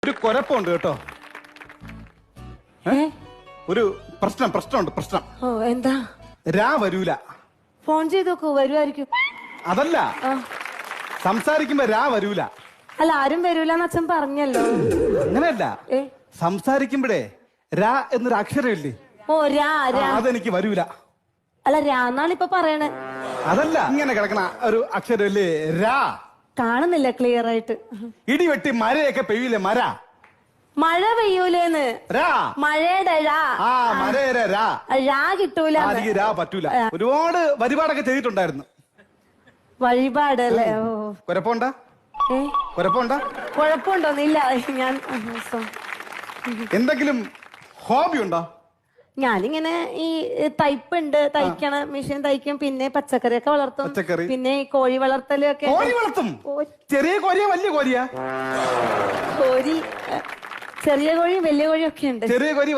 ഒരു കുഴപ്പമുണ്ട് കേട്ടോ. ഒരു പ്രശ്നമുണ്ട്. ഓ എന്താ? രാ വരൂല. ഫോൺ ചെയ്ത് നോക്കൂ, വരുമായിരിക്കും. അതല്ല, സംസാരിക്കുമ്പോ രാ വരൂല. അല്ല, ആരും വരൂലെന്ന് അച്ഛൻ പറഞ്ഞല്ലോ. അങ്ങനെയല്ല, സംസാരിക്കുമ്പോഴേ രാ എന്നൊരു അക്ഷരമില്ലേ? ഓ രാ. അതെനിക്ക് വരൂല. അല്ല, രാന്നാണ് ഇപ്പൊ പറയണേ. അതല്ല, ഇങ്ങനെ കിടക്കണ ഒരു അക്ഷരമില്ലേ രാ. കാണുന്നില്ല ക്ലിയർ ആയിട്ട്. ഇടിവെട്ടി മരയൊക്കെ പെയ്യൂലേ? മഴ പെയ്യൂലേന്ന്. മഴയുടെ രാ കിട്ടൂല. രാ പറ്റൂല. ഒരുപാട് വഴിപാടൊക്കെ ചെയ്തിട്ടുണ്ടായിരുന്നു. വഴിപാട് അല്ലേ? ഓ കുഴപ്പമുണ്ടോ? കുഴപ്പമുണ്ടോന്നില്ല. ഞാൻ എന്തെങ്കിലും ഹോബി ഉണ്ടോ? ഞാനിങ്ങനെ ഈ തയ്പ്പുണ്ട്, തയ്ക്കണ മെഷീൻ തയ്ക്കും, പിന്നെ പച്ചക്കറിയൊക്കെ വളർത്തും, പിന്നെ കോഴി വളർത്തലൊക്കെ. കോഴി വളർത്തും? ചെറിയ കോഴിയാ വലിയ കോഴിയാ? കോഴി ചെറിയ കോഴിയും വലിയ കോഴിയും ഒക്കെ ഉണ്ട്. ചെറിയ കോഴി